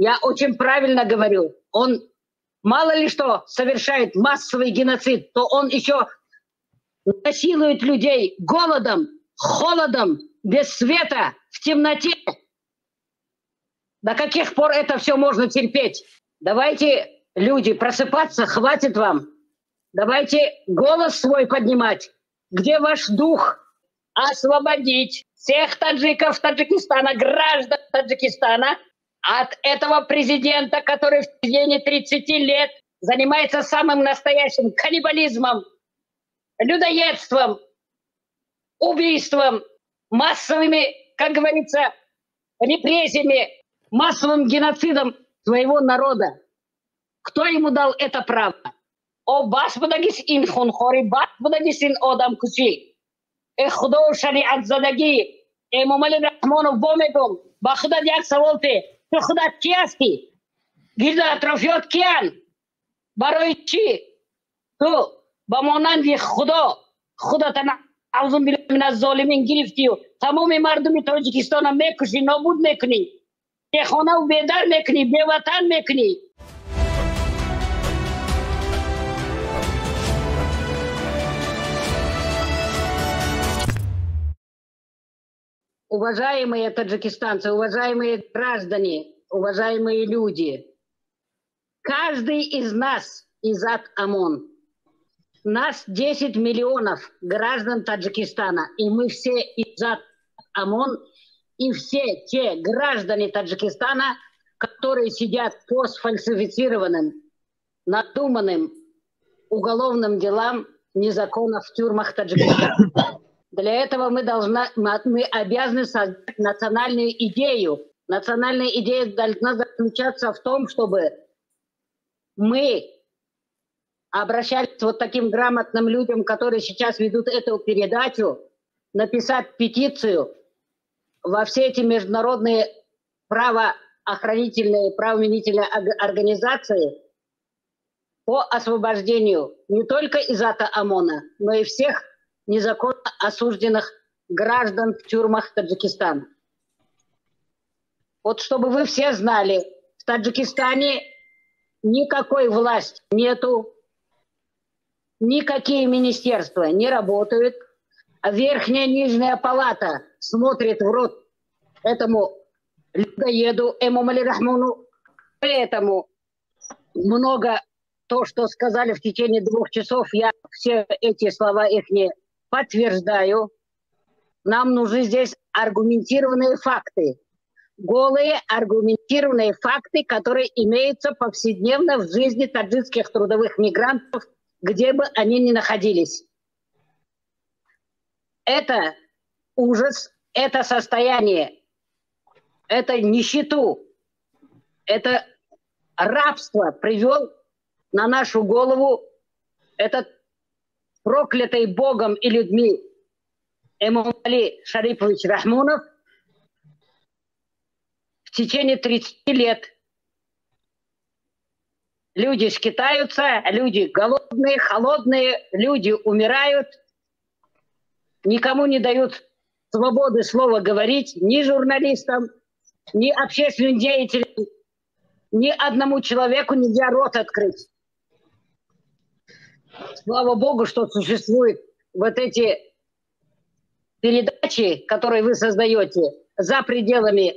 Я очень правильно говорю. Он мало ли что совершает массовый геноцид, то он еще насилует людей голодом, холодом, без света, в темноте. До каких пор это все можно терпеть? Давайте, люди, просыпаться, хватит вам. Давайте голос свой поднимать. Где ваш дух? Освободить всех таджиков Таджикистана, граждан Таджикистана от этого президента, который в течение 30 лет занимается самым настоящим каннибализмом, людоедством, убийством, массовыми, как говорится, репрессиями, массовым геноцидом своего народа. Кто ему дал это право? О бас будагис ин хунхори, бас будагис ин одам куши. Худо шариат задаги, Эмомали Рахмонов бомегом, бахуда дяк саволте, худа киаски, гильда атрофиот киан, баройчи, то бамонан ви худа тана аузум билмина золимин гирифтио, тамоми мардуми Таджикистана мекуши, нобуд мекни, техона бедар мекни, беватан мекни. Уважаемые таджикистанцы, уважаемые граждане, уважаемые люди, каждый из нас Изат ОМОН. Нас 10 миллионов граждан Таджикистана, и мы все Изат ОМОН, и все те граждане Таджикистана, которые сидят по сфальсифицированным, надуманным уголовным делам незаконно в тюрьмах Таджикистана. Для этого мы обязаны создать национальную идею. Национальная идея должна заключаться в том, чтобы мы обращались вот таким грамотным людям, которые сейчас ведут эту передачу, написать петицию во все эти международные правоохранительные, правоменительные организации по освобождению не только Изата ОМОНа, но и всех незаконно осужденных граждан в тюрьмах Таджикистана. Вот чтобы вы все знали, в Таджикистане никакой власти нету, никакие министерства не работают, а верхняя и нижняя палата смотрит в рот этому людоеду Эмомали Рахмону. Поэтому много то, что сказали в течение 2 часов, я все эти слова их не подтверждаю. Нам нужны здесь аргументированные факты. Голые аргументированные факты, которые имеются повседневно в жизни таджикских трудовых мигрантов, где бы они ни находились. Это ужас, это состояние, это нищету, это рабство привел на нашу голову этот проклятый Богом и людьми Эмомали Шарипович Рахмонов в течение 30 лет. Люди скитаются, люди голодные, холодные, люди умирают, никому не дают свободы слова говорить, ни журналистам, ни общественным деятелям, ни одному человеку нельзя рот открыть. Слава Богу, что существуют вот эти передачи, которые вы создаете за пределами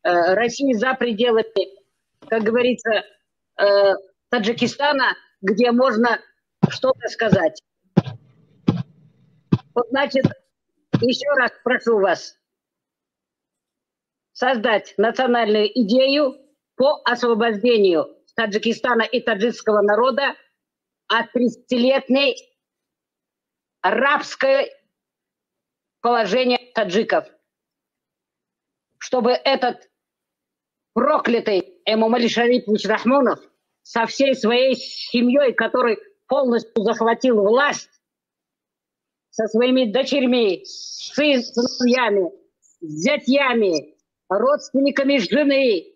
России, за пределами, как говорится, Таджикистана, где можно что-то сказать. Вот, значит, еще раз прошу вас создать национальную идею по освобождению Таджикистана и таджикского народа от 30-летней рабское положение таджиков. Чтобы этот проклятый Эмомали Шарипович Рахмонов со всей своей семьей, который полностью захватил власть, со своими дочерьми, сыновьями, зятьями, родственниками жены,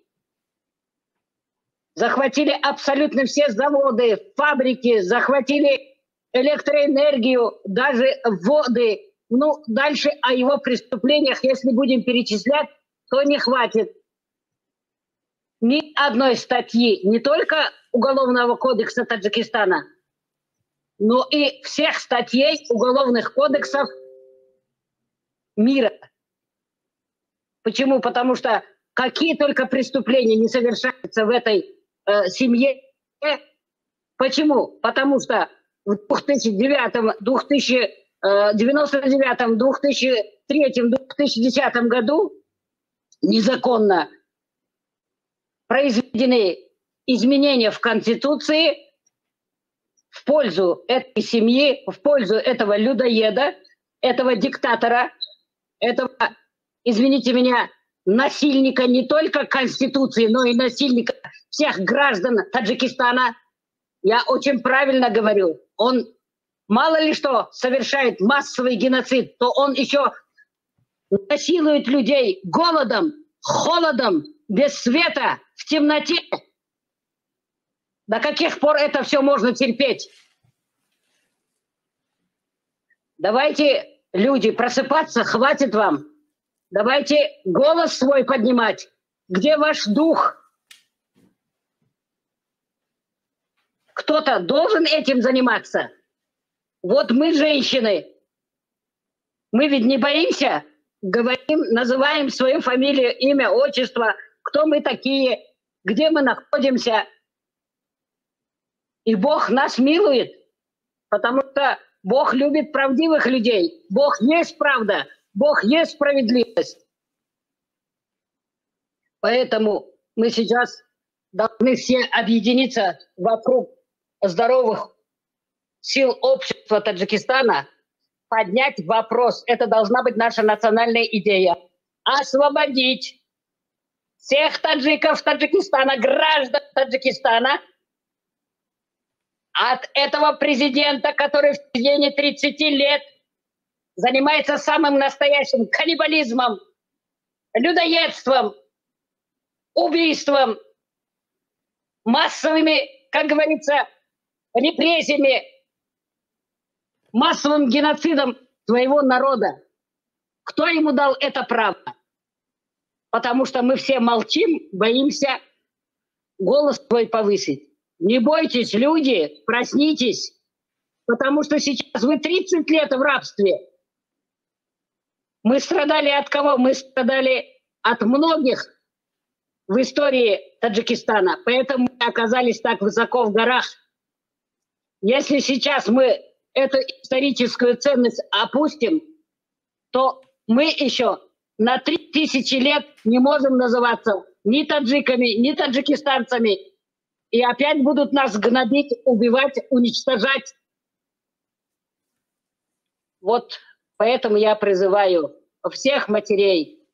захватили абсолютно все заводы, фабрики, захватили электроэнергию, даже воды. Ну, дальше о его преступлениях, если будем перечислять, то не хватит. ни одной статьи не только Уголовного кодекса Таджикистана, но и всех статей уголовных кодексов мира. Почему? Потому что какие только преступления не совершаются в этой семье. Почему? Потому что в 2009, 2099, 2003, 2010 году незаконно произведены изменения в Конституции в пользу этой семьи, в пользу этого людоеда, этого диктатора, этого, извините меня, насильника не только Конституции, но и насильника всех граждан Таджикистана. Я очень правильно говорю. Он мало ли что совершает массовый геноцид, то он еще насилует людей голодом, холодом, без света, в темноте. До каких пор это все можно терпеть? Давайте, люди, просыпаться, хватит вам. Давайте голос свой поднимать. Где ваш дух? Кто-то должен этим заниматься. Вот мы, женщины, мы ведь не боимся, говорим, называем свою фамилию, имя, отчество, кто мы такие, где мы находимся. И Бог нас милует, потому что Бог любит правдивых людей. Бог есть правда, Бог есть справедливость. Поэтому мы сейчас должны все объединиться вокруг здоровых сил общества Таджикистана, поднять вопрос. Это должна быть наша национальная идея. Освободить всех таджиков Таджикистана, граждан Таджикистана от этого президента, который в течение 30 лет занимается самым настоящим каннибализмом, людоедством, убийством, массовыми, как говорится, репрессиями, массовым геноцидом своего народа. Кто ему дал это право? Потому что мы все молчим, боимся голос свой повысить. Не бойтесь, люди, проснитесь, потому что сейчас вы 30 лет в рабстве. Мы страдали от кого? Мы страдали от многих в истории Таджикистана, поэтому мы оказались так высоко в горах. Если сейчас мы эту историческую ценность опустим, то мы еще на 3000 лет не можем называться ни таджиками, ни таджикистанцами. И опять будут нас гнобить, убивать, уничтожать. Вот поэтому я призываю всех матерей,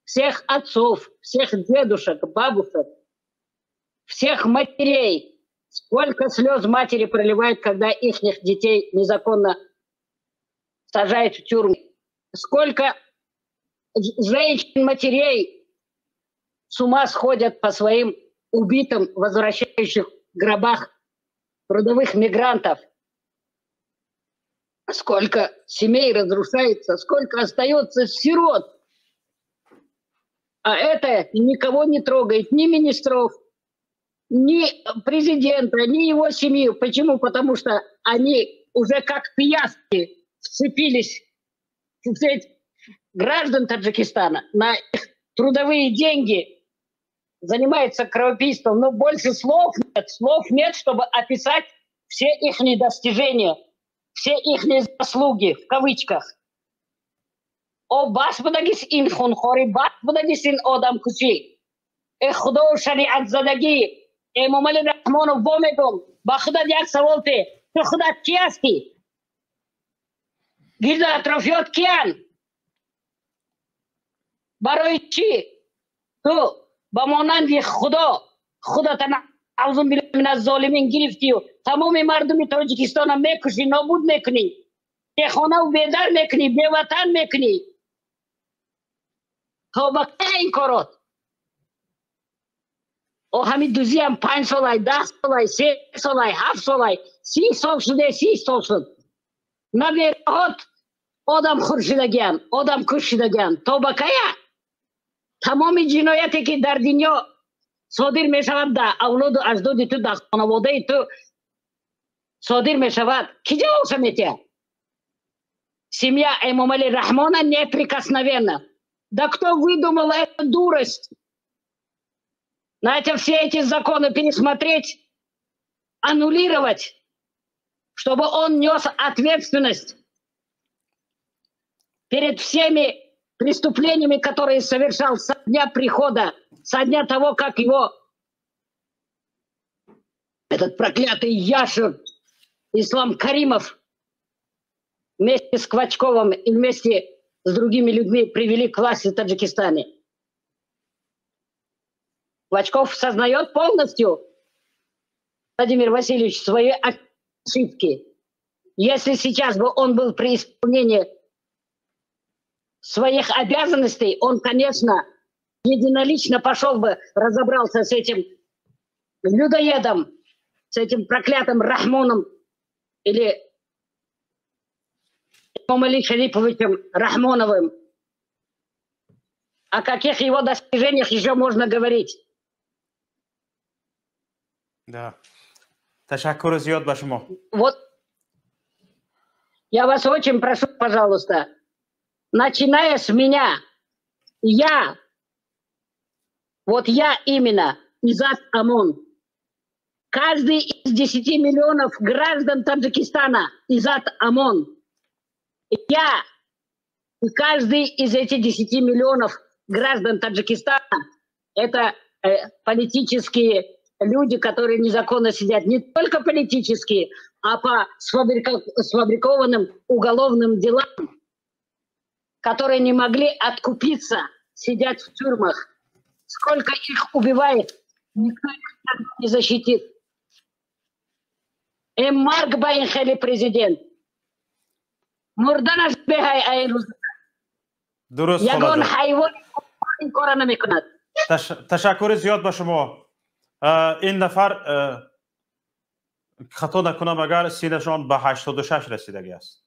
всех отцов, всех дедушек, бабушек, всех матерей, сколько слез матери проливают, когда их детей незаконно сажают в тюрьму. Сколько женщин, матерей с ума сходят по своим убитым, возвращающих в гробах трудовых мигрантов. Сколько семей разрушается, сколько остается сирот. А это никого не трогает, ни министров, ни президента, ни его семью. Почему? Потому что они уже как пиявки вцепились в граждан Таджикистана на их трудовые деньги, занимается кровопийством, но больше слов нет, чтобы описать все их достижения, все их заслуги, в кавычках. О, бас будагис ин хунхори, бас будагис ин одам кучи. Худо шариат задаги, мумали рахмонов бомегом, бахуда дяк саволте, то худа кияски. Гильда атрофиот киян. Баройчи, то با مانند خدا تعوذ بالله من الظالمین گرفتی و تمام مردم تاجیکستان هم میکشی، نابود میکنی، خانه و بیدر میکنی، بی وطن میکنی. تا با که این کارات؟ او همین دوزی هم 5 سالای، 10 سالای، 3 سالای، 7 سالای، 30 سال شده، 30 سال شد. نبیرهات آدم خورشیدگیان، آدم کشیدگیان. تا با که تمام جنایتی که در دنیا صادر می شود در اولاد و اجداد تو، در خانواده تو صادر می شود، کی جواب میده؟ Семья Эмомали Рахмона неприкосновенна. Да кто выдумал эту дурость? Знаете, все эти законы пересмотреть, аннулировать, чтобы он нес ответственность перед всеми преступлениями, которые совершал со дня прихода, со дня того, как его этот проклятый Яшер Ислам Каримов вместе с Квачковым и вместе с другими людьми привели к власти в Таджикистане. Квачков сознает полностью, Владимир Васильевич, свои ошибки. Если сейчас бы он был при исполнении своих обязанностей, он, конечно, единолично пошел бы, разобрался с этим людоедом, с этим проклятым Рахмоном или Эмомали Шариповичем Рахмоновым. О каких его достижениях еще можно говорить? Да. Ташаккур зиёд ба шумо. Вот я вас очень прошу, пожалуйста, начиная с меня, я именно, Изат Амон, каждый из 10 миллионов граждан Таджикистана, Изат Амон, я и каждый из этих 10 миллионов граждан Таджикистана, это политические люди, которые незаконно сидят, не только политические, а по сфабрикованным уголовным делам, которые не могли откупиться, сидят в тюрьмах. Сколько их убивает, никто их не защитит. Марк Байнхели президент. Мурданаш бехай айрус. Ягон хайвон корана мекунад. تشکر زیاد به شما. این نفر خطا نکنم اگر سینشان به 86 رسیدگی است.